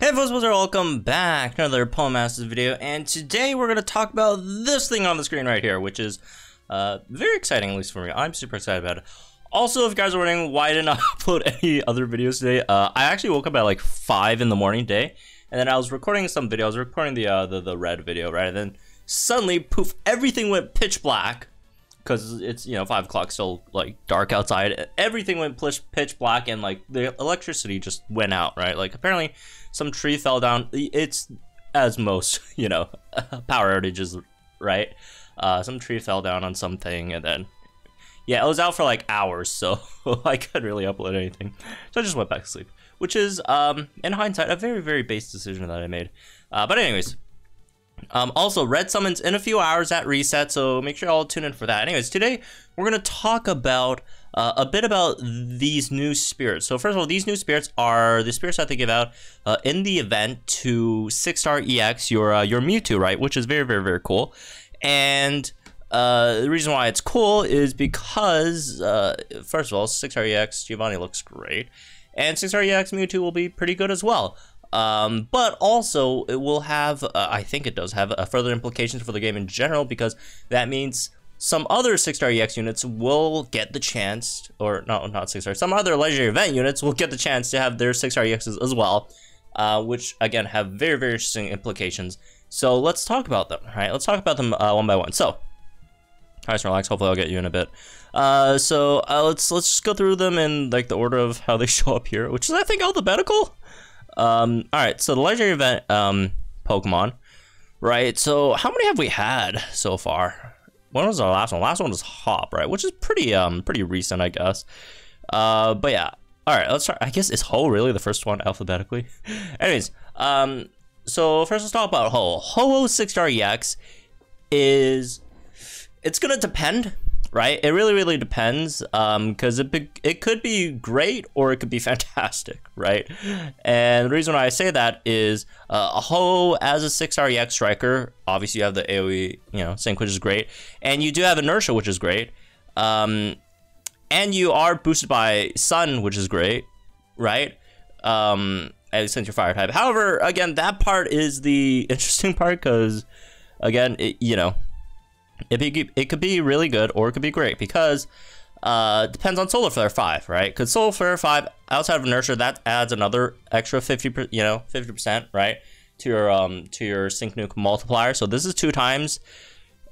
Hey folks, welcome back to another Poem Masters video, and today we're going to talk about this thing on the screen right here, which is very exciting, at least for me. I'm super excited about it. Also, if you guys are wondering why I didn't upload any other videos today, I actually woke up at like 5 in the morning today, and then I was recording some video. I was recording the red video, right? And then suddenly, poof, everything went pitch black, because it's, 5 o'clock, still like dark outside. Everything went pitch black, and like the electricity just went out, right? Like apparently some tree fell down. It's as most, power outages, right? Some tree fell down on something, and then, yeah, it was out for like hours, so I couldn't really upload anything. So I just went back to sleep, which is, in hindsight, a very, very base decision that I made. But anyways, also, red summons in a few hours at reset, so make sure y'all tune in for that. Anyways, today we're going to talk about a bit about these new spirits. So first of all, these new spirits are the spirits that they give out in the event to 6-star EX your Mewtwo, right? Which is very, very, very cool. And the reason why it's cool is because, first of all, 6-star EX Giovanni looks great. And 6-star EX Mewtwo will be pretty good as well. But also it will have, I think it does have further implications for the game in general, because that means some other 6-star EX units will get the chance, or no, not 6-star, some other legendary event units will get the chance to have their 6-star EXs as well, which again have very, very interesting implications. So let's talk about them, right? Let's talk about them one by one. So, nice and relax. Hopefully I'll get you in a bit. Let's just go through them in like the order of how they show up here, which is I think alphabetical. All right. So the legendary event Pokemon, right? So how many have we had so far? When was our last one? Last one was Hop, right? Which is pretty recent, I guess. But yeah. All right, let's start. I guess is Ho really the first one alphabetically? Anyways, so first let's talk about Ho. Ho 6-star EX is, it's gonna depend, right? It really, really depends, because it could be great or it could be fantastic, right? And the reason why I say that is Ho as a 6-star EX striker, obviously you have the AoE, sync, which is great, and you do have inertia, which is great, and you are boosted by Sun, which is great, right? Since you're fire type. However, again, that part is the interesting part, because again, it could be really good or it could be great, because depends on Solar Flare 5, right? Because Solar Flare 5 outside of inertia, that adds another extra 50%, right, to your sync nuke multiplier. So this is 2 times.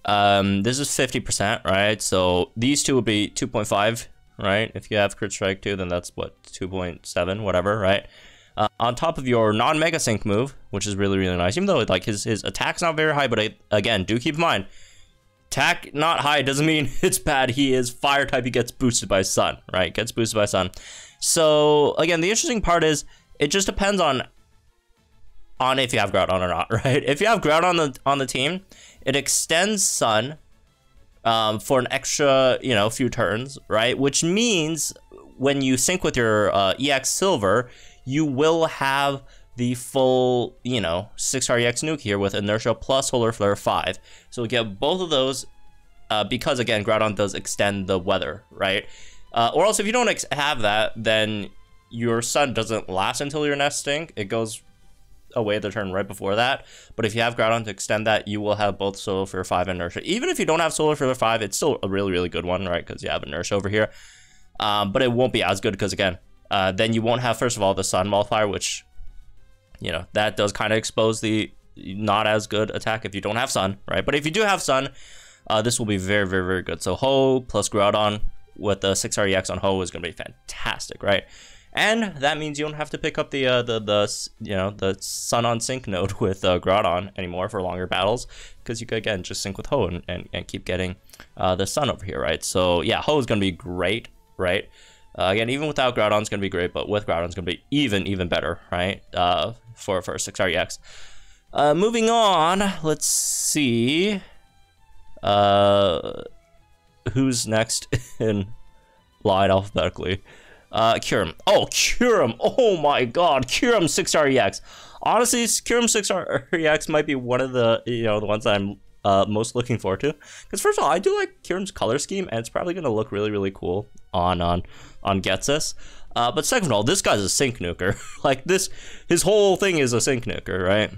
This is 50%, right? So these two would be 2.5, right? If you have crit strike 2, then that's what, 2.7, whatever, right? On top of your non-mega sync move, which is really, really nice, even though like his attack's not very high, but again, do keep in mind, attack not high doesn't mean it's bad. He is fire type. He gets boosted by Sun, right? Gets boosted by Sun. So again, the interesting part is it just depends on if you have Groudon or not, right? If you have Groudon on the team, it extends Sun for an extra few turns, right? Which means when you sync with your EX Silver, you will have the full, 6-star EX nuke here with inertia plus Solar Flare 5. So we get both of those because, again, Groudon does extend the weather, right? Or else if you don't have that, then your Sun doesn't last until your next sync. It goes away the turn right before that. But if you have Groudon to extend that, you will have both Solar Flare 5 and inertia. Even if you don't have Solar Flare 5, it's still a really, really good one, right? Because you have inertia over here. But it won't be as good because, again, then you won't have, first of all, the Sun multiplier, which, that does kind of expose the not as good attack if you don't have Sun, right? But if you do have Sun, this will be very, very, very good. So Ho plus Groudon with the 6-star EX on Ho is going to be fantastic, right? And that means you don't have to pick up the Sun on sync node with Groudon anymore for longer battles, because you could, again, just sync with Ho and keep getting the Sun over here, right? So yeah, Ho is going to be great, right? Again, even without Groudon, it's going to be great, but with Groudon, it's going to be even better, right? For a 6-star EX. Moving on, let's see. Who's next in line alphabetically? Kyurem. Oh, Kyurem. Oh my god, Kyurem 6-star EX. Honestly, Kyurem 6-star EX might be one of the, the ones that I'm most looking forward to, because first of all, I do like Kyurem's color scheme, and it's probably going to look really, really cool on Getsus. But second of all, this guy's a sync nuker. Like his whole thing is a sync nuker, right?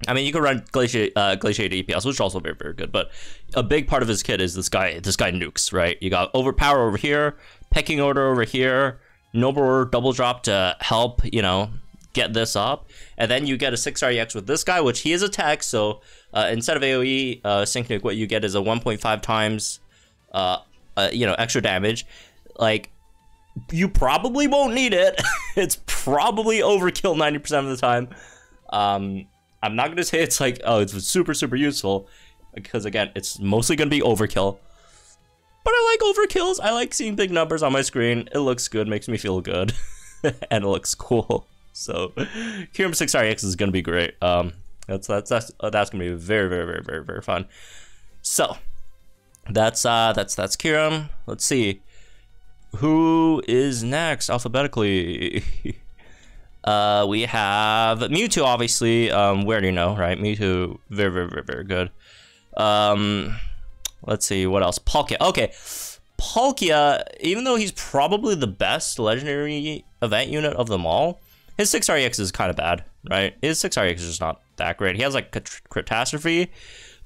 I mean, you can run Glaciate EPS, which is also very, very good. But a big part of his kit is this guy nukes, right? You got Overpower over here, Pecking Order over here, Noble Order Double Drop to help, you know, get this up. And then you get a 6-star EX with this guy, which he is attack. So instead of AoE sync nuke, what you get is a 1.5 times, you know, extra damage. Like, you probably won't need it. It's probably overkill 90% of the time. I'm not gonna say it's like, oh, it's super, super useful, because again, it's mostly gonna be overkill. But I like overkills. I like seeing big numbers on my screen. It looks good, makes me feel good, and it looks cool. So, Kyurem 6-star EX is gonna be great. That's gonna be very, very, very, very, very fun. So, that's Kyurem. Let's see, who is next alphabetically. We have Mewtwo, obviously. We already know, right? Mewtwo, very, very, very, very good. Let's see, what else? Palkia. Okay, Palkia, even though he's probably the best legendary event unit of them all, his 6-star EX is kind of bad, right? His 6-star EX is just not that great. He has like Catastrophe,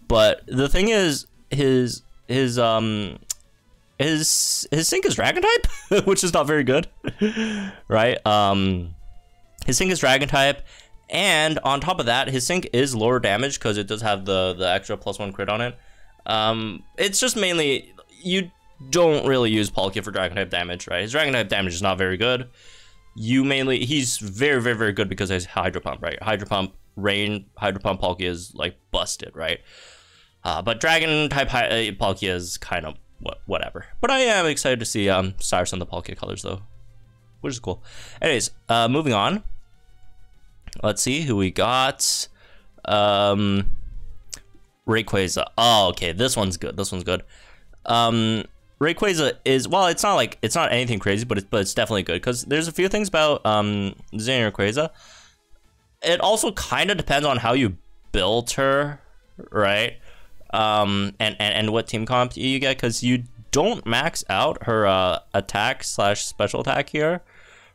but the thing is, his sync is Dragon type, which is not very good, right? His sync is Dragon type, and on top of that, his sync is lower damage because it does have the extra +1 crit on it. It's just mainly, you don't really use Palkia for Dragon type damage, right? His Dragon type damage is not very good. He's very, very, very good because he's Hydro Pump, right? Hydro Pump, Rain, Hydro Pump Palkia is like busted, right? But Dragon type Palkia is kind of whatever. But I am excited to see Cyrus and the Palkia colors though, which is cool. Anyways, moving on. Let's see who we got. Rayquaza. Oh, okay, this one's good. This one's good. Rayquaza is, well, it's not anything crazy, but it's definitely good because there's a few things about Zernias Rayquaza. It also kind of depends on how you build her, right? And what team comp you get, because you don't max out her attack / special attack here,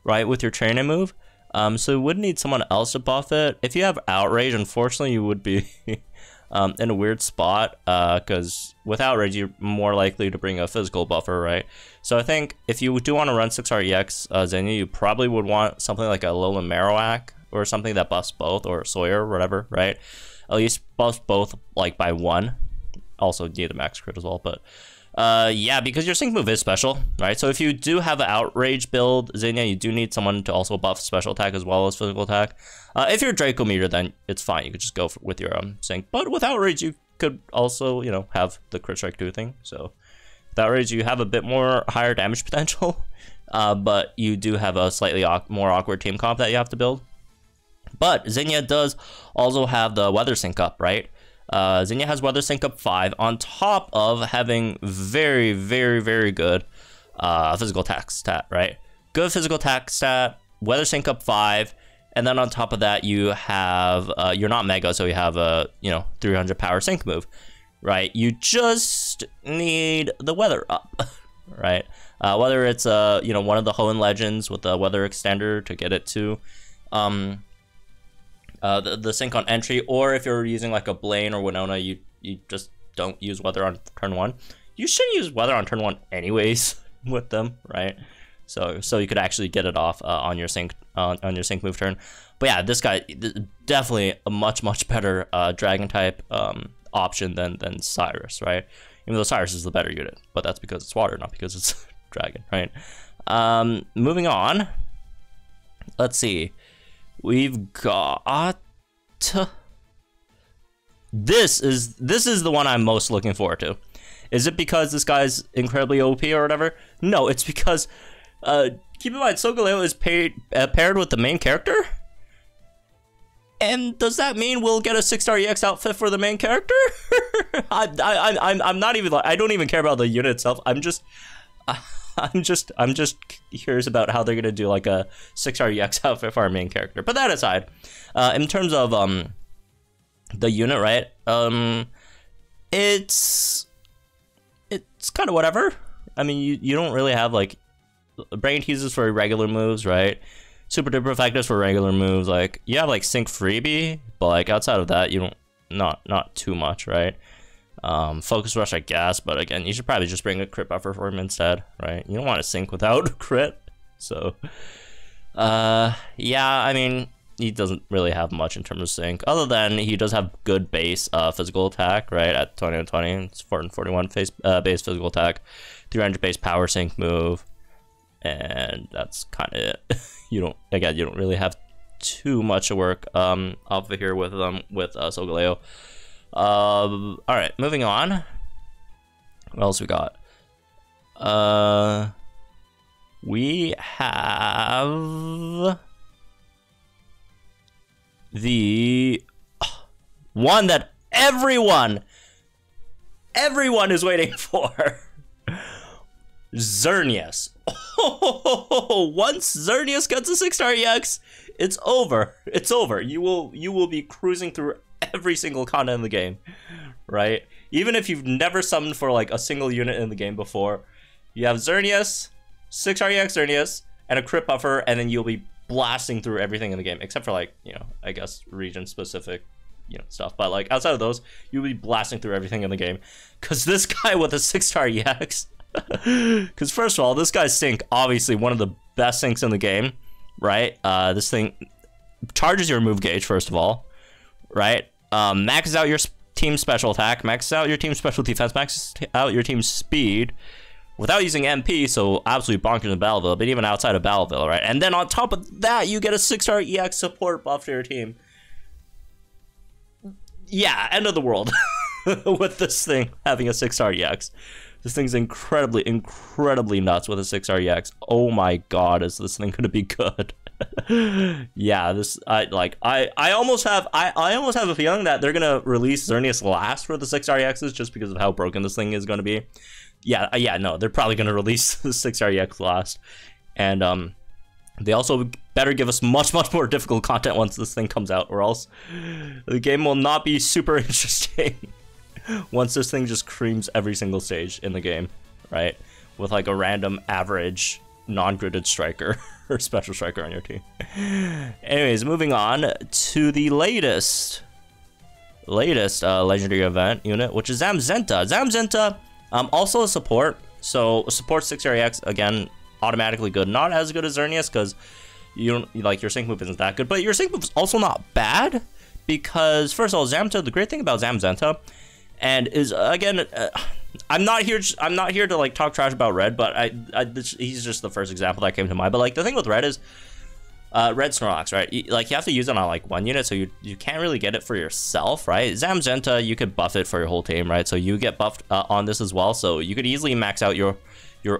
right, with your training move. So you would need someone else to buff it. If you have Outrage, unfortunately, you would be in a weird spot, because with Outrage, you're more likely to bring a physical buffer, right? So I think if you do want to run 6-star EX Zernias, you probably would want something like a Alolan Marowak or something that buffs both, or Sawyer or whatever, right? At least buffs both like by 1. Also need a max crit as well, but yeah, because your sync move is special, right? So if you do have an Outrage build Zernias, you do need someone to also buff special attack as well as physical attack. If you're Draco Meter, then it's fine. You could just go with your sync. But with Outrage, you could also, you know, have the Crit Strike 2 thing. So with Outrage, you have a bit more higher damage potential, but you do have a slightly more awkward team comp that you have to build. But Zernias does also have the Weather Sync up, right? Zernias has Weather Sync up 5 on top of having very, very, very good physical attack stat, right? Good physical attack stat, Weather Sync up 5, and then on top of that you have, you're not Mega, so you have a, 300 power sync move, right? You just need the Weather up, right? Whether it's, one of the Hoenn Legends with the Weather Extender to get it to the sync on entry, or if you're using like a Blaine or Winona, you just don't use Weather on turn 1. You should use Weather on turn 1 anyways with them, right? So you could actually get it off on your sync move turn. But yeah, this guy definitely a much better Dragon type option than Cyrus, right? Even though Cyrus is the better unit, but that's because it's water, not because it's Dragon, right? Moving on. Let's see. We've got this is the one I'm most looking forward to. Is it because this guy's incredibly OP or whatever? No, it's because keep in mind Solgaleo is paired with the main character. And does that mean we'll get a 6-star EX outfit for the main character? I'm not even, I don't even care about the unit itself. I'm just curious about how they're gonna do like a 6-star EX outfit for our main character. But that aside, in terms of the unit, right? It's kind of whatever. I mean, you don't really have like brain teases for regular moves, right? Super duper effective for regular moves. Like, you have like sync freebie, but like outside of that, you don't not too much, right? Focus rush, I guess, but again, you should probably just bring a crit buffer for him instead, right? You don't want to sync without crit, so yeah, I mean, he doesn't really have much in terms of sync, other than he does have good base physical attack, right? At 20 and 20, it's 441 base physical attack, 300 base power sync move, and that's kind of it. You don't really have too much to work off of here with Solgaleo. All right, moving on. What else we got? We have the one that everyone is waiting for. Zernias. Once Zernias gets a 6-star EX, it's over. It's over. You will be cruising through every single content in the game, right? Even if you've never summoned for like a single unit in the game before, you have Zernias, 6-star EX Zernias, and a crit buffer, and then you'll be blasting through everything in the game, except for like, you know, I guess region specific, you know, stuff. But like outside of those, you'll be blasting through everything in the game. Cause this guy with a 6-star EX, cause first of all, this guy's sync, obviously one of the best syncs in the game, right? This thing charges your move gauge, first of all, right? Maxes out your team special attack, maxes out your team special defense, maxes out your team speed without using MP, so absolutely bonkers in Battleville, but even outside of Battleville, right? And then on top of that, you get a 6-star EX support buff to your team. Yeah, end of the world with this thing having a 6-star EX. This thing's incredibly nuts with a 6-star EX. Oh my god, is this thing gonna be good? Yeah, this I almost have a feeling that they're gonna release Zernias last for the 6-star EXs just because of how broken this thing is gonna be. Yeah, no, they're probably gonna release the 6-star EX last, and they also better give us much more difficult content once this thing comes out, or else the game will not be super interesting once this thing just creams every single stage in the game, right? With like a random average non-gridded striker or special striker on your team. Anyways, moving on to the latest legendary event unit, which is Zamzenta. Zamzenta, also a support, so support 6-star EX, again, automatically good. Not as good as Zernias because you don't like your sync move isn't that good, but your sync move is also not bad because first of all, Zamzenta, the great thing about Zamzenta, and is again, I'm not here to like talk trash about Red, but he's just the first example that came to mind. But like the thing with Red is Red Snorlax, right? You have to use it on like one unit, so you can't really get it for yourself, right? Zamzenta, you could buff it for your whole team, right? So you get buffed on this as well, so you could easily max out your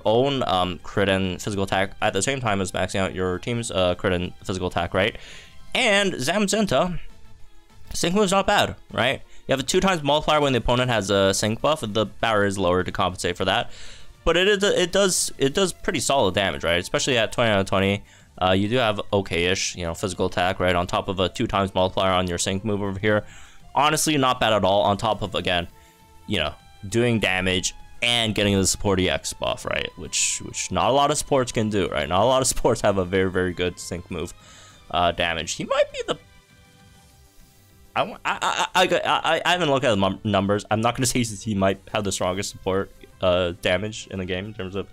own crit and physical attack at the same time as maxing out your team's crit and physical attack, right? And Zamzenta, sync move is not bad, right? You have a 2x multiplier when the opponent has a sync buff, and the power is lower to compensate for that. But it does pretty solid damage, right? Especially at 20 out of 20. You do have okay-ish, you know, physical attack, right? On top of a 2x multiplier on your sync move over here. Honestly, not bad at all. On top of, again, you know, doing damage and getting the support EX buff, right? Which not a lot of supports can do, right? Not a lot of supports have a very good sync move damage. He might be the... I haven't looked at the numbers. I'm not going to say he might have the strongest support damage in the game in terms of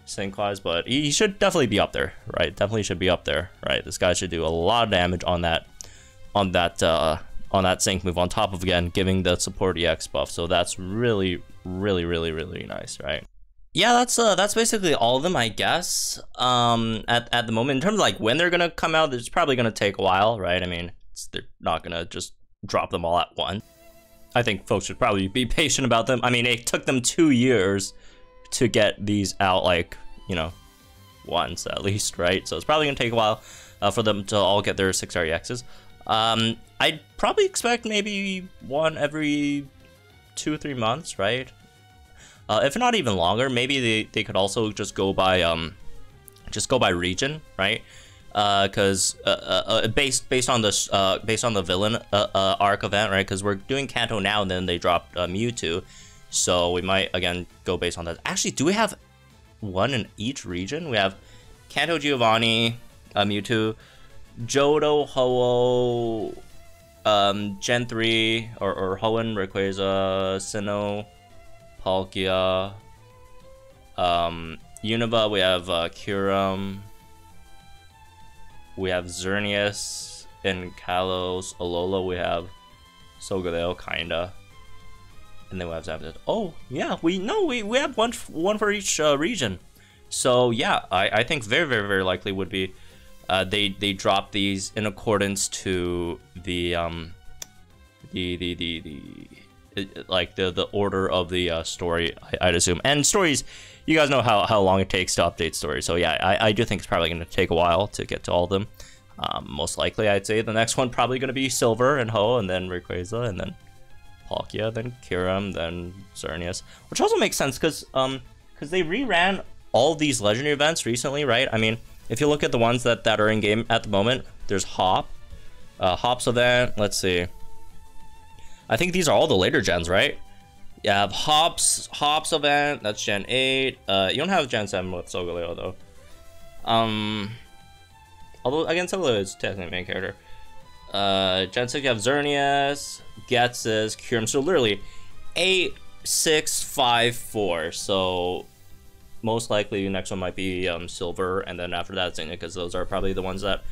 sync wise, but he should definitely be up there, right? Definitely should be up there, right? This guy should do a lot of damage on that sync move, on top of, again, giving the support EX buff. So that's really nice, right? Yeah, that's basically all of them, I guess. At the moment, in terms of like when they're gonna come out, it's probably gonna take a while, right? I mean, they're not gonna just drop them all at once. I think folks should probably be patient about them. I mean, it took them 2 years to get these out, like, you know, once at least, right? So it's probably gonna take a while for them to all get their 6-star EXs. I'd probably expect maybe one every 2 or 3 months, right? If not even longer. Maybe they could also just go by region, right? Because based on the villain arc event, right? Because we're doing Kanto now, and then they dropped Mewtwo, so we might again go based on that. Actually, do we have one in each region. We have Kanto Giovanni, Mewtwo, Johto, Ho-Oh, Gen 3, or Hoenn, Rayquaza, Sinnoh, Palkia, Unova, we have Kyurem, we have Zernias, in Kalos, Alola, we have Solgaleo, kinda. And then we have Zapdos. Oh, yeah, we have one for each region. So yeah, I think very likely would be they drop these in accordance to the order of the story, I'd assume. And stories, you guys know how long it takes to update stories. So yeah, I do think it's probably going to take a while to get to all of them. Most likely, I'd say the next one probably going to be Silver and Ho, and then Rayquaza, and then Palkia, then Kyurem, then Zernias. Which also makes sense because they reran all these legendary events recently, right? I mean, if you look at the ones that are in game at the moment, there's Hop's event. Let's see. I think these are all the later gens, right? You have Hop's event. That's Gen 8. You don't have Gen 7 with Solgaleo though. Although again, Solgaleo is technically main character. Gen 6 you have Zernias, Ghetsis, Kyurem. So literally 8, 6, 5, 4. So most likely the next one might be Silver, and then after that Zinnia, because those are probably the ones that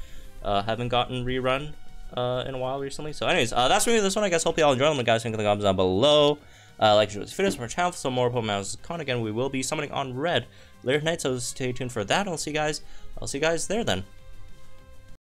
haven't gotten rerun in a while recently. So anyways, that's me with this one. I guess hope you all enjoyed them, guys. Think in the comments down below. Like to this video for our channel for some more Pokemon Con. Again, we will be summoning on Red later tonight, so stay tuned for that. I'll see you guys there then.